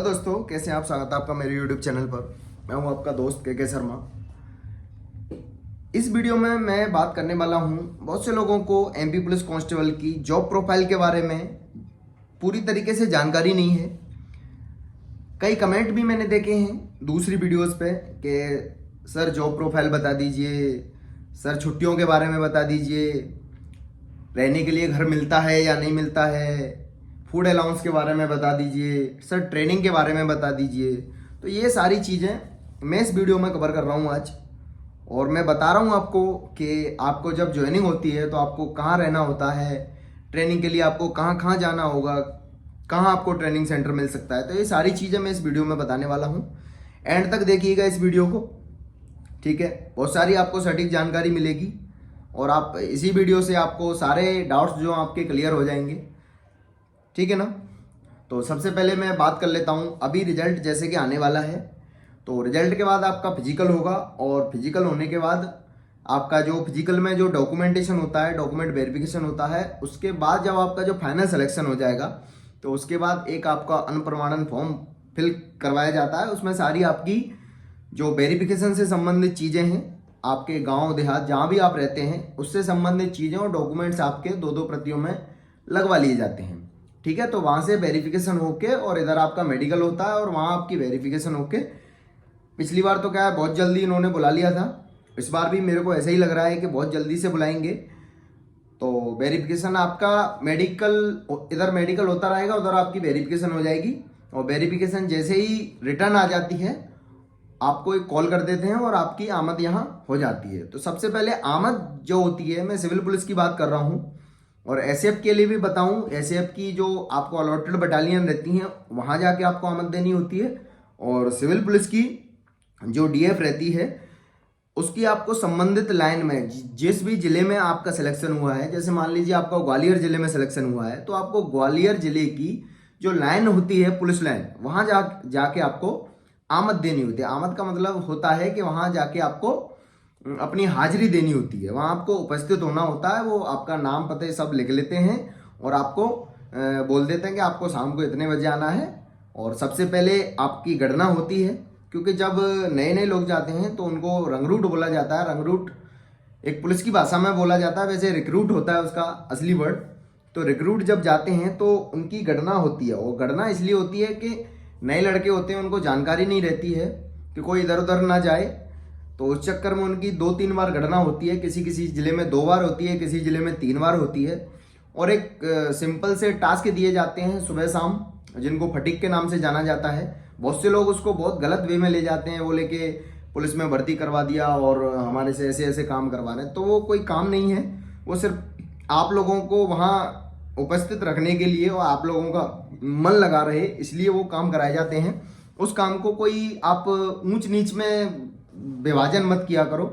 दोस्तों, कैसे हैं आप। स्वागत है आपका मेरे YouTube चैनल पर। मैं हूं आपका दोस्त के शर्मा। इस वीडियो में मैं बात करने वाला हूं, बहुत से लोगों को एमपी पुलिस कांस्टेबल की जॉब प्रोफाइल के बारे में पूरी तरीके से जानकारी नहीं है। कई कमेंट भी मैंने देखे हैं दूसरी वीडियोस पे कि सर जॉब प्रोफाइल बता दीजिए, सर छुट्टियों के बारे में बता दीजिए, रहने के लिए घर मिलता है या नहीं मिलता है, फूड अलाउंस के बारे में बता दीजिए, सर ट्रेनिंग के बारे में बता दीजिए। तो ये सारी चीज़ें मैं इस वीडियो में कवर कर रहा हूँ आज। और मैं बता रहा हूँ आपको कि आपको जब ज्वाइनिंग होती है तो आपको कहाँ रहना होता है, ट्रेनिंग के लिए आपको कहाँ कहाँ जाना होगा, कहाँ आपको ट्रेनिंग सेंटर मिल सकता है। तो ये सारी चीज़ें मैं इस वीडियो में बताने वाला हूँ। एंड तक देखिएगा इस वीडियो को, ठीक है। बहुत सारी आपको सटीक जानकारी मिलेगी और आप इसी वीडियो से आपको सारे डाउट्स जो आपके क्लियर हो जाएंगे, ठीक है ना। तो सबसे पहले मैं बात कर लेता हूँ, अभी रिजल्ट जैसे कि आने वाला है। तो रिजल्ट के बाद आपका फिजिकल होगा और फिजिकल होने के बाद आपका जो फिजिकल में जो डॉक्यूमेंटेशन होता है, डॉक्यूमेंट वेरिफिकेशन होता है, उसके बाद जब आपका जो फाइनल सिलेक्शन हो जाएगा तो उसके बाद एक आपका अनप्रमाणन फॉर्म फिल करवाया जाता है। उसमें सारी आपकी जो वेरिफिकेशन से संबंधित चीज़ें हैं, आपके गांव देहात जहाँ भी आप रहते हैं उससे संबंधित चीज़ें और डॉक्यूमेंट्स आपके दो दो प्रतियों में लगवा लिए जाते हैं, ठीक है। तो वहाँ से वेरिफिकेशन होके और इधर आपका मेडिकल होता है और वहाँ आपकी वेरिफिकेशन होके, पिछली बार तो क्या है बहुत जल्दी इन्होंने बुला लिया था, इस बार भी मेरे को ऐसा ही लग रहा है कि बहुत जल्दी से बुलाएंगे। तो वेरिफिकेशन आपका मेडिकल, इधर मेडिकल होता रहेगा, उधर आपकी वेरिफिकेशन हो जाएगी। और वेरिफिकेशन जैसे ही रिटर्न आ जाती है आपको एक कॉल कर देते हैं और आपकी आमद यहाँ हो जाती है। तो सबसे पहले आमद जो होती है, मैं सिविल पुलिस की बात कर रहा हूँ और एसएफ के लिए भी बताऊं, एसएफ की जो आपको अलॉटेड बटालियन रहती हैं वहाँ जाके आपको आमद देनी होती है। और सिविल पुलिस की जो डीएफ रहती है उसकी आपको संबंधित लाइन में जिस भी जिले में आपका सिलेक्शन हुआ है, जैसे मान लीजिए आपका ग्वालियर जिले में सिलेक्शन हुआ है तो आपको ग्वालियर जिले की जो लाइन होती है, पुलिस लाइन, वहाँ जाके आपको आमद देनी होती है। आमद का मतलब होता है कि वहाँ जाके आपको अपनी हाजिरी देनी होती है, वहाँ आपको उपस्थित होना होता है। वो आपका नाम पते सब लिख लेते हैं और आपको बोल देते हैं कि आपको शाम को इतने बजे आना है। और सबसे पहले आपकी गणना होती है, क्योंकि जब नए नए लोग जाते हैं तो उनको रंगरूट बोला जाता है। रंगरूट एक पुलिस की भाषा में बोला जाता है, वैसे रिक्रूट होता है उसका असली वर्ड। तो रिक्रूट जब जाते हैं तो उनकी गणना होती है। और गणना इसलिए होती है कि नए लड़के होते हैं, उनको जानकारी नहीं रहती है कि कोई इधर उधर ना जाए, तो उस चक्कर में उनकी 2-3 बार गणना होती है। किसी किसी जिले में 2 बार होती है, किसी जिले में 3 बार होती है। और एक सिंपल से टास्क दिए जाते हैं सुबह शाम, जिनको फटीक के नाम से जाना जाता है। बहुत से लोग उसको बहुत गलत वे में ले जाते हैं, वो लेके पुलिस में भर्ती करवा दिया और हमारे से ऐसे ऐसे काम करवा रहे हैं। तो वो कोई काम नहीं है, वो सिर्फ आप लोगों को वहाँ उपस्थित रखने के लिए और आप लोगों का मन लगा रहे, इसलिए वो काम कराए जाते हैं। उस काम को कोई आप ऊंच नीच में विभाजन मत किया करो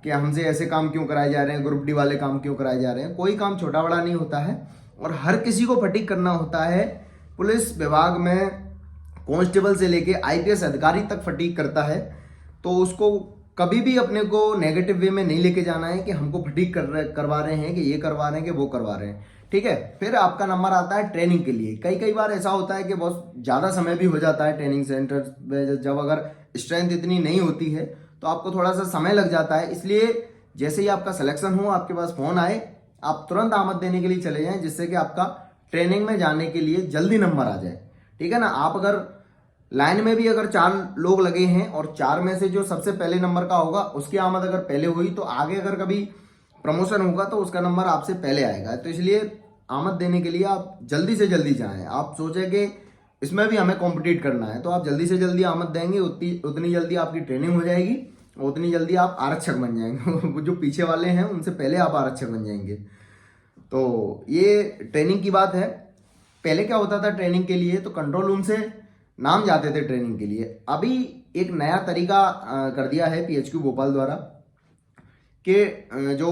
कि हमसे ऐसे काम क्यों कराए जा रहे हैं, ग्रुप डी वाले काम क्यों कराए जा रहे हैं। कोई काम छोटा बड़ा नहीं होता है और हर किसी को फटीक करना होता है। पुलिस विभाग में कांस्टेबल से लेके आईपीएस अधिकारी तक फटीक करता है। तो उसको कभी भी अपने को नेगेटिव वे में नहीं लेके जाना है कि हमको फटीक करवा रहे हैं, कि ये करवा रहे हैं, कि वो करवा रहे हैं, ठीक है। फिर आपका नंबर आता है ट्रेनिंग के लिए। कई कई बार ऐसा होता है कि बहुत ज़्यादा समय भी हो जाता है ट्रेनिंग सेंटर में, जब अगर स्ट्रेंथ इतनी नहीं होती है तो आपको थोड़ा सा समय लग जाता है। इसलिए जैसे ही आपका सिलेक्शन हो, आपके पास फ़ोन आए, आप तुरंत आमद देने के लिए चले जाएं, जिससे कि आपका ट्रेनिंग में जाने के लिए जल्दी नंबर आ जाए, ठीक है ना। आप अगर लाइन में भी अगर 4 लोग लगे हैं और 4 में से जो सबसे पहले नंबर का होगा उसकी आमद अगर पहले हुई तो आगे अगर कभी प्रमोशन होगा तो उसका नंबर आपसे पहले आएगा। तो इसलिए आमद देने के लिए आप जल्दी से जल्दी जाएं। आप सोचें कि इसमें भी हमें कॉम्पिटिट करना है, तो आप जल्दी से जल्दी आमद देंगे, उतनी जल्दी आपकी ट्रेनिंग हो जाएगी और उतनी जल्दी आप आरक्षक बन जाएंगे। जो पीछे वाले हैं उनसे पहले आप आरक्षक बन जाएंगे। तो ये ट्रेनिंग की बात है। पहले क्या होता था ट्रेनिंग के लिए, तो कंट्रोल रूम से नाम जाते थे ट्रेनिंग के लिए। अभी एक नया तरीका कर दिया है पीएचक्यू भोपाल द्वारा कि जो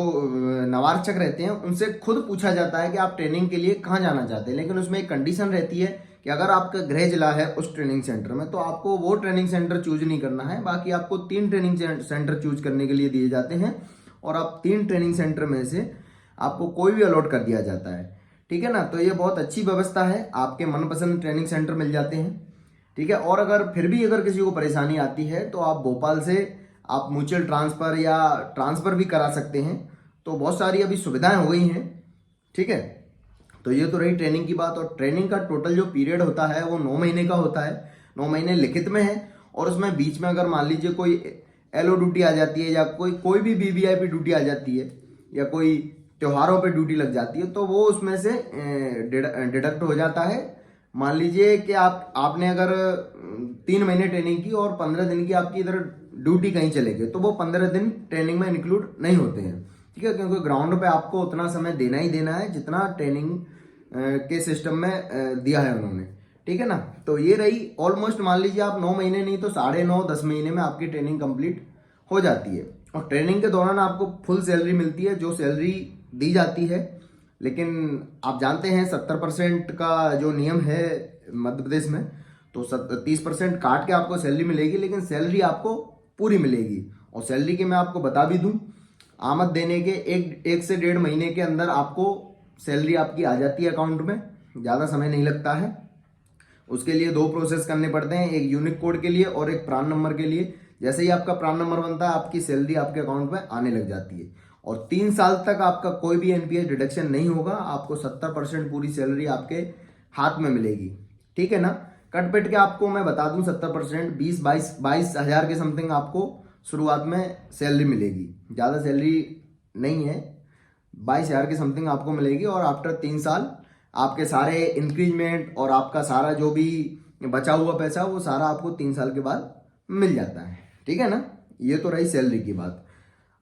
नवारक्षक रहते हैं उनसे खुद पूछा जाता है कि आप ट्रेनिंग के लिए कहाँ जाना चाहते हैं। लेकिन उसमें एक कंडीशन रहती है कि अगर आपका गृह जिला है उस ट्रेनिंग सेंटर में, तो आपको वो ट्रेनिंग सेंटर चूज नहीं करना है। बाकी आपको 3 ट्रेनिंग सेंटर चूज करने के लिए दिए जाते हैं और आप 3 ट्रेनिंग सेंटर में से आपको कोई भी अलॉट कर दिया जाता है, ठीक है ना। तो ये बहुत अच्छी व्यवस्था है, आपके मनपसंद ट्रेनिंग सेंटर मिल जाते हैं। ठीक है। और अगर फिर भी अगर किसी को परेशानी आती है तो आप भोपाल से आप म्यूचुअल ट्रांसफ़र या ट्रांसफ़र भी करा सकते हैं। तो बहुत सारी अभी सुविधाएं हो गई हैं, ठीक है। तो ये तो रही ट्रेनिंग की बात। और ट्रेनिंग का टोटल जो पीरियड होता है वो 9 महीने का होता है। 9 महीने लिखित में है, और उसमें बीच में अगर मान लीजिए कोई एलओ ड्यूटी आ जाती है या कोई कोई भी वीवीआईपी ड्यूटी आ जाती है या कोई त्योहारों पे ड्यूटी लग जाती है तो वो उसमें से डिडक्ट हो जाता है। मान लीजिए कि आपने अगर 3 महीने ट्रेनिंग की और 15 दिन की आपकी इधर ड्यूटी कहीं चले गए तो वो 15 दिन ट्रेनिंग में इंक्लूड नहीं होते हैं, ठीक है। क्योंकि ग्राउंड पे आपको उतना समय देना ही देना है जितना ट्रेनिंग के सिस्टम में दिया है उन्होंने, ठीक है ना। तो ये रही ऑलमोस्ट मान लीजिए आप 9 महीने नहीं तो 9.5-10 महीने में आपकी ट्रेनिंग कंप्लीट हो जाती है। और ट्रेनिंग के दौरान आपको फुल सैलरी मिलती है, जो सैलरी दी जाती है। लेकिन आप जानते हैं 70% का जो नियम है मध्य प्रदेश में, तो 30% काट के आपको सैलरी मिलेगी, लेकिन सैलरी आपको पूरी मिलेगी। और सैलरी के मैं आपको बता भी दूं, आमद देने के एक से 1.5 महीने के अंदर आपको सैलरी आपकी आ जाती है अकाउंट में, ज़्यादा समय नहीं लगता है। उसके लिए 2 प्रोसेस करने पड़ते हैं, एक यूनिक कोड के लिए और एक प्रान नंबर के लिए। जैसे ही आपका प्रान नंबर बनता है आपकी सैलरी आपके अकाउंट में आने लग जाती है। और 3 साल तक आपका कोई भी एनपीएस डिडक्शन नहीं होगा, आपको 70% पूरी सैलरी आपके हाथ में मिलेगी, ठीक है ना। कट पिट के आपको मैं बता दूं 70% 22 हज़ार के समथिंग आपको शुरुआत में सैलरी मिलेगी, ज़्यादा सैलरी नहीं है, 22 हज़ार के समथिंग आपको मिलेगी। और आफ्टर 3 साल आपके सारे इंक्रीजमेंट और आपका सारा जो भी बचा हुआ पैसा वो सारा आपको 3 साल के बाद मिल जाता है, ठीक है ना। ये तो रही सैलरी की बात।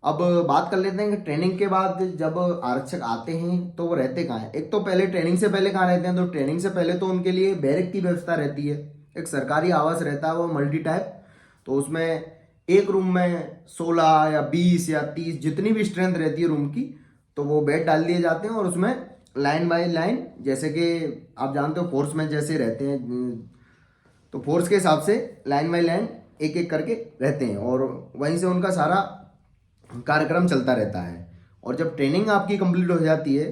अब बात कर लेते हैं कि ट्रेनिंग के बाद जब आरक्षक आते हैं तो वो रहते कहाँ हैं। एक तो पहले ट्रेनिंग से पहले कहाँ रहते हैं, तो ट्रेनिंग से पहले तो उनके लिए बैरक की व्यवस्था रहती है। एक सरकारी आवास रहता है वो मल्टी टाइप, तो उसमें एक रूम में 16 या 20 या 30 जितनी भी स्ट्रेंथ रहती है रूम की, तो वो बेड डाल दिए जाते हैं। और उसमें लाइन बाय लाइन, जैसे कि आप जानते हो फोर्स में जैसे रहते हैं, तो फोर्स के हिसाब से लाइन बाय लाइन एक एक करके रहते हैं और वहीं से उनका सारा कार्यक्रम चलता रहता है। और जब ट्रेनिंग आपकी कंप्लीट हो जाती है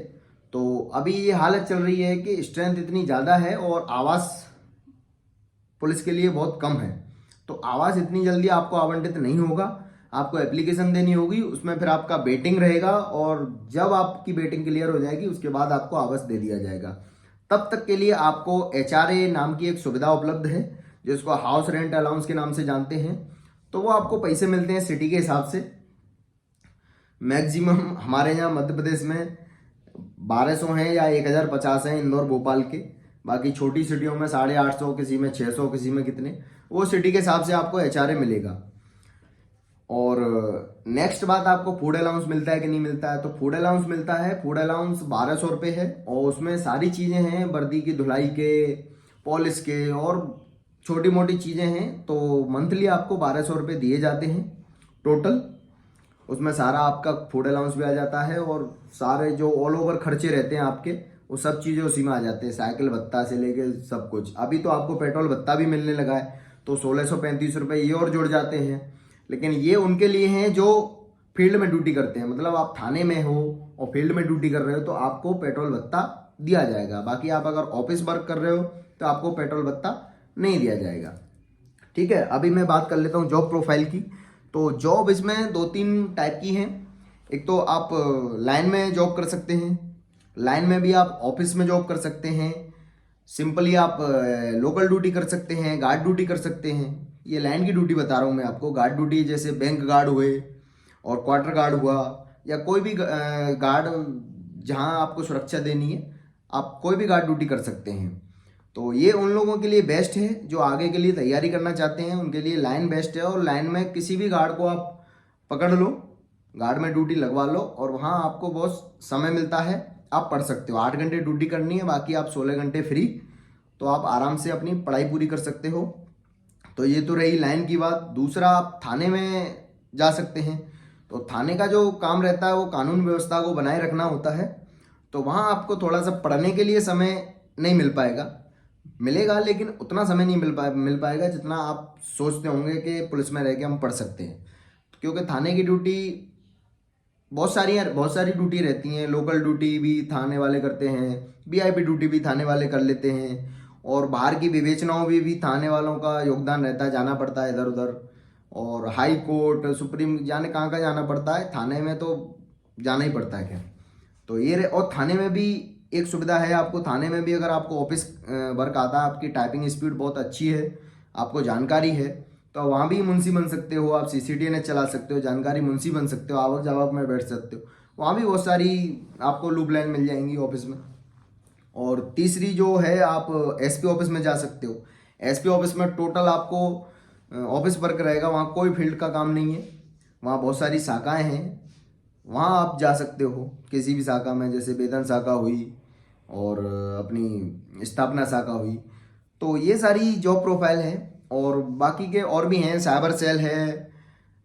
तो अभी ये हालत चल रही है कि स्ट्रेंथ इतनी ज़्यादा है और आवास पुलिस के लिए बहुत कम है, तो आवास इतनी जल्दी आपको आवंटित नहीं होगा। आपको एप्लीकेशन देनी होगी, उसमें फिर आपका वेटिंग रहेगा, और जब आपकी वेटिंग क्लियर हो जाएगी उसके बाद आपको आवास दे दिया जाएगा। तब तक के लिए आपको एचआरए नाम की एक सुविधा उपलब्ध है जिसको हाउस रेंट अलाउंस के नाम से जानते हैं। तो वो आपको पैसे मिलते हैं सिटी के हिसाब से। मैक्सिमम हमारे यहाँ मध्य प्रदेश में 1200 हैं या 1050 हैं इंदौर भोपाल के। बाकी छोटी सिटियों में 850, किसी में 600, किसी में कितने, वो सिटी के हिसाब से आपको एचआरए मिलेगा। और नेक्स्ट बात, आपको फूड अलाउंस मिलता है कि नहीं मिलता है। तो फूड अलाउंस मिलता है। फूड अलाउंस 1200 रुपये है और उसमें सारी चीज़ें हैं, वर्दी की धुलाई के, पॉलिश के और छोटी मोटी चीज़ें हैं। तो मंथली आपको 1200 रुपये दिए जाते हैं टोटल। उसमें सारा आपका फूड अलाउंस भी आ जाता है और सारे जो ऑल ओवर खर्चे रहते हैं आपके, वो सब चीज़ें उसी में आ जाते हैं, साइकिल भत्ता से लेके सब कुछ। अभी तो आपको पेट्रोल भत्ता भी मिलने लगा है, तो 1635 रुपये ये और जुड़ जाते हैं। लेकिन ये उनके लिए हैं जो फील्ड में ड्यूटी करते हैं, मतलब आप थाने में हो और फील्ड में ड्यूटी कर रहे हो तो आपको पेट्रोल भत्ता दिया जाएगा। बाकी आप अगर ऑफिस वर्क कर रहे हो तो आपको पेट्रोल भत्ता नहीं दिया जाएगा, ठीक है। अभी मैं बात कर लेता हूँ जॉब प्रोफाइल की। तो जॉब इसमें 2-3 टाइप की हैं। एक तो आप लाइन में जॉब कर सकते हैं, लाइन में भी आप ऑफिस में जॉब कर सकते हैं, सिंपली आप लोकल ड्यूटी कर सकते हैं, गार्ड ड्यूटी कर सकते हैं। ये लाइन की ड्यूटी बता रहा हूँ मैं आपको। गार्ड ड्यूटी जैसे बैंक गार्ड हुए और क्वार्टर गार्ड हुआ या कोई भी गार्ड जहाँ आपको सुरक्षा देनी है, आप कोई भी गार्ड ड्यूटी कर सकते हैं। तो ये उन लोगों के लिए बेस्ट है जो आगे के लिए तैयारी करना चाहते हैं, उनके लिए लाइन बेस्ट है। और लाइन में किसी भी गार्ड को आप पकड़ लो, गार्ड में ड्यूटी लगवा लो और वहाँ आपको बहुत समय मिलता है, आप पढ़ सकते हो। 8 घंटे ड्यूटी करनी है, बाकी आप 16 घंटे फ्री, तो आप आराम से अपनी पढ़ाई पूरी कर सकते हो। तो ये तो रही लाइन की बात। दूसरा, आप थाने में जा सकते हैं। तो थाने का जो काम रहता है वो कानून व्यवस्था को बनाए रखना होता है। तो वहाँ आपको थोड़ा सा पढ़ने के लिए समय नहीं मिल पाएगा, मिलेगा लेकिन उतना समय नहीं मिल पाएगा जितना आप सोचते होंगे कि पुलिस में रह के हम पढ़ सकते हैं। क्योंकि थाने की ड्यूटी बहुत सारी ड्यूटी रहती हैं। लोकल ड्यूटी भी थाने वाले करते हैं, वीआईपी ड्यूटी भी थाने वाले कर लेते हैं, और बाहर की विवेचनाओं में भी थाने वालों का योगदान रहता है, जाना पड़ता है इधर उधर, और हाई कोर्ट सुप्रीम जाने कहाँ का जाना पड़ता है, थाने में तो जाना ही पड़ता है। क्या तो ये और थाने में भी एक सुविधा है आपको, थाने में भी अगर आपको ऑफिस वर्क आता है, आपकी टाइपिंग स्पीड बहुत अच्छी है, आपको जानकारी है, तो वहाँ भी मुंशी बन सकते हो आप, CCTN चला सकते हो, जानकारी मुंशी बन सकते हो, आवक जावक में बैठ सकते हो, वहाँ भी बहुत सारी आपको लूप लाइन मिल जाएंगी ऑफिस में। और तीसरी जो है, आप SP ऑफिस में जा सकते हो। SP ऑफिस में टोटल आपको ऑफिस वर्क रहेगा, वहाँ कोई फील्ड का काम नहीं है, वहाँ बहुत सारी शाखाएं हैं, वहाँ आप जा सकते हो किसी भी शाखा में, जैसे वेतन शाखा हुई और अपनी स्थापना शाखा हुई। तो ये सारी जॉब प्रोफाइल है, और बाकी के और भी हैं, साइबर सेल है,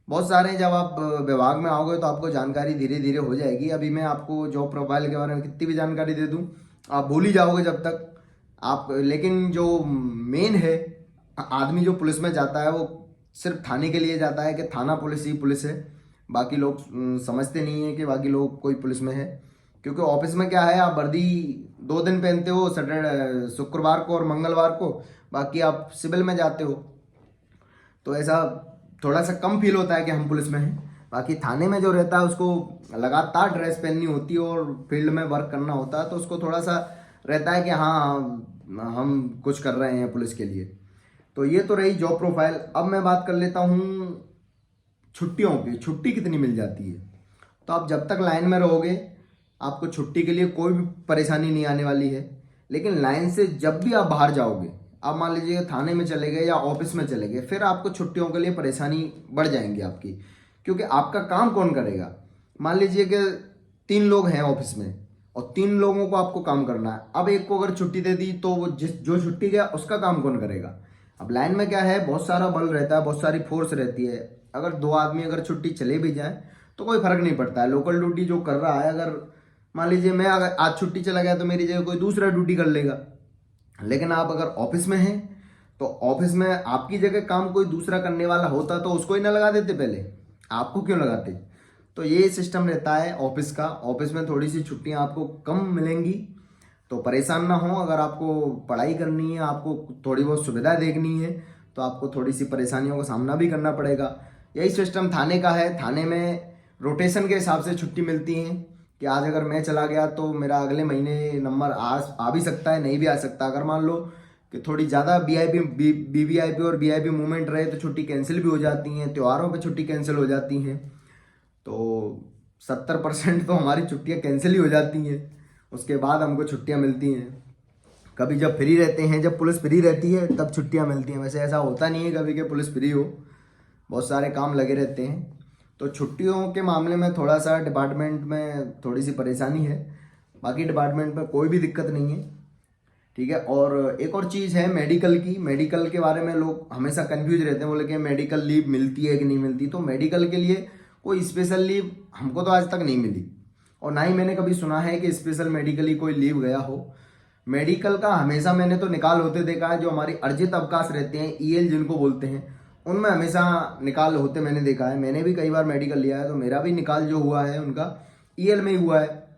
बहुत सारे। जब आप विभाग में आओगे तो आपको जानकारी धीरे धीरे हो जाएगी। अभी मैं आपको जॉब प्रोफाइल के बारे में कितनी भी जानकारी दे दूं, आप भूल ही जाओगे जब तक आप। लेकिन जो मेन है, आदमी जो पुलिस में जाता है वो सिर्फ थाने के लिए जाता है कि थाना पुलिस ही पुलिस है। बाकी लोग समझते नहीं है कि बाकी लोग कोई पुलिस में है, क्योंकि ऑफिस में क्या है, आप वर्दी 2 दिन पहनते हो, सैटरडे शुक्रवार को और मंगलवार को, बाकी आप सिविल में जाते हो। तो ऐसा थोड़ा सा कम फील होता है कि हम पुलिस में हैं। बाकी थाने में जो रहता है उसको लगातार ड्रेस पहननी होती है और फील्ड में वर्क करना होता है, तो उसको थोड़ा सा रहता है कि हाँ हम कुछ कर रहे हैं पुलिस के लिए। तो ये तो रही जॉब प्रोफाइल। अब मैं बात कर लेता हूँ छुट्टियों की, छुट्टी कितनी मिल जाती है। तो आप जब तक लाइन में रहोगे आपको छुट्टी के लिए कोई भी परेशानी नहीं आने वाली है। लेकिन लाइन से जब भी आप बाहर जाओगे, आप मान लीजिए थाने में चले गए या ऑफिस में चले गए, फिर आपको छुट्टियों के लिए परेशानी बढ़ जाएंगी आपकी, क्योंकि आपका काम कौन करेगा। मान लीजिए कि 3 लोग हैं ऑफिस में और 3 लोगों को आपको काम करना है। अब एक को अगर छुट्टी दे दी तो वो जो छुट्टी गया उसका काम कौन करेगा। अब लाइन में क्या है, बहुत सारा बल रहता है, बहुत सारी फोर्स रहती है। अगर 2 आदमी अगर छुट्टी चले भी जाए तो कोई फर्क नहीं पड़ता है। लोकल ड्यूटी जो कर रहा है, अगर मान लीजिए मैं अगर आज छुट्टी चला गया तो मेरी जगह कोई दूसरा ड्यूटी कर लेगा। लेकिन आप अगर ऑफिस में हैं तो ऑफिस में आपकी जगह काम कोई दूसरा करने वाला होता तो उसको ही ना लगा देते, पहले आपको क्यों लगाते। तो ये सिस्टम रहता है ऑफिस का। ऑफिस में थोड़ी सी छुट्टियां आपको कम मिलेंगी, तो परेशान ना हो। अगर आपको पढ़ाई करनी है, आपको थोड़ी बहुत सुविधा देखनी है, तो आपको थोड़ी सी परेशानियों का सामना भी करना पड़ेगा। यही सिस्टम थाने का है। थाने में रोटेशन के हिसाब से छुट्टी मिलती है कि आज अगर मैं चला गया तो मेरा अगले महीने नंबर आ भी सकता है, नहीं भी आ सकता। अगर मान लो कि थोड़ी ज़्यादा BVIP और VIP मूवमेंट रहे तो छुट्टी कैंसिल भी हो जाती हैं, त्योहारों पे छुट्टी कैंसिल हो जाती हैं। तो 70% तो हमारी छुट्टियां कैंसिल ही हो जाती हैं, उसके बाद हमको छुट्टियां मिलती हैं। कभी जब फ्री रहते हैं, जब पुलिस फ्री रहती है तब छुट्टियां मिलती हैं। वैसे ऐसा होता नहीं है कभी कि पुलिस फ्री हो, बहुत सारे काम लगे रहते हैं। तो छुट्टियों के मामले में थोड़ा सा डिपार्टमेंट में थोड़ी सी परेशानी है, बाकी डिपार्टमेंट में कोई भी दिक्कत नहीं है, ठीक है। और एक और चीज़ है मेडिकल की। मेडिकल के बारे में लोग हमेशा कंफ्यूज रहते हैं, बोले कि मेडिकल लीव मिलती है कि नहीं मिलती। तो मेडिकल के लिए कोई स्पेशल लीव हमको तो आज तक नहीं मिली, और ना ही मैंने कभी सुना है कि स्पेशल मेडिकली कोई लीव गया हो। मेडिकल का हमेशा मैंने तो निकाल होते देखा है। जो हमारी अर्जित अवकाश रहते हैं, EL जिनको बोलते हैं, उनमें हमेशा निकाल होते मैंने देखा है। मैंने भी कई बार मेडिकल लिया है, तो मेरा भी निकाल जो हुआ है उनका EL में ही हुआ है।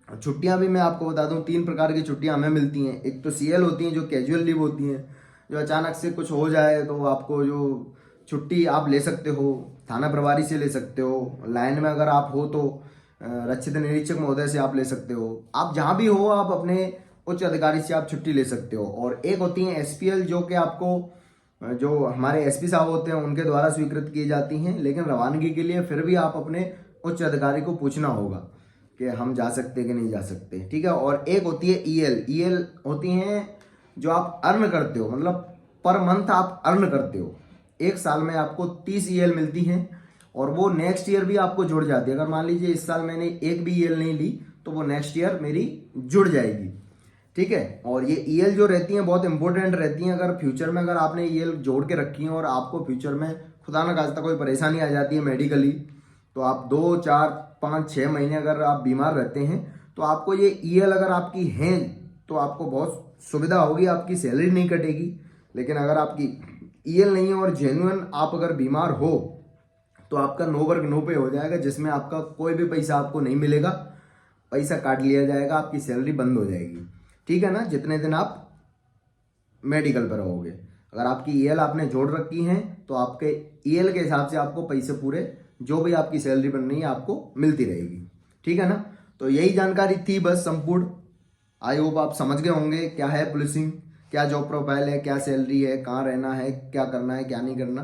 छुट्टियां भी मैं आपको बता दूं, 3 प्रकार की छुट्टियां हमें मिलती हैं। एक तो CL होती हैं, जो कैजुअल लीव होती हैं, जो अचानक से कुछ हो जाए तो आपको जो छुट्टी आप ले सकते हो, थाना प्रभारी से ले सकते हो, लाइन में अगर आप हो तो रक्षित निरीक्षक महोदय से आप ले सकते हो। आप जहाँ भी हो आप अपने उच्च अधिकारी से आप छुट्टी ले सकते हो। और एक होती है SPL, जो कि आपको जो हमारे SP साहब होते हैं उनके द्वारा स्वीकृत की जाती हैं। लेकिन रवानगी के लिए फिर भी आप अपने उच्च अधिकारी को पूछना होगा कि हम जा सकते कि नहीं जा सकते, ठीक है। और एक होती है EL होती हैं जो आप अर्न करते हो, मतलब पर मंथ आप अर्न करते हो। एक साल में आपको 30 EL मिलती हैं, और वो नेक्स्ट ईयर भी आपको जुड़ जाती है। अगर मान लीजिए इस साल मैंने एक भी EL नहीं ली तो वो नेक्स्ट ईयर मेरी जुड़ जाएगी, ठीक है। और ये EL जो रहती हैं बहुत इंपॉर्टेंट रहती हैं। अगर फ्यूचर में अगर आपने EL जोड़ के रखी है और आपको फ्यूचर में खुदा न खास्ता कोई परेशानी आ जाती है मेडिकली, तो आप 2, 4, 5, 6 महीने अगर आप बीमार रहते हैं तो आपको ये EL अगर आपकी हैं तो आपको बहुत सुविधा होगी, आपकी सैलरी नहीं कटेगी। लेकिन अगर आपकी EL नहीं है और जेन्युइन आप अगर बीमार हो तो आपका नो वर्क नो पे हो जाएगा, जिसमें आपका कोई भी पैसा आपको नहीं मिलेगा, पैसा काट लिया जाएगा, आपकी सैलरी बंद हो जाएगी, ठीक है ना। जितने दिन आप मेडिकल पर रहोगे। अगर आपकी ईएल आपने जोड़ रखी है तो आपके ईएल के हिसाब से आपको पैसे पूरे, जो भी आपकी सैलरी बन रही है आपको मिलती रहेगी। ठीक है ना। तो यही जानकारी थी बस संपूर्ण। आई होप आप समझ गए होंगे क्या है पुलिसिंग, क्या जॉब प्रोफाइल है, क्या सैलरी है, कहाँ रहना है, क्या करना है, क्या नहीं करना।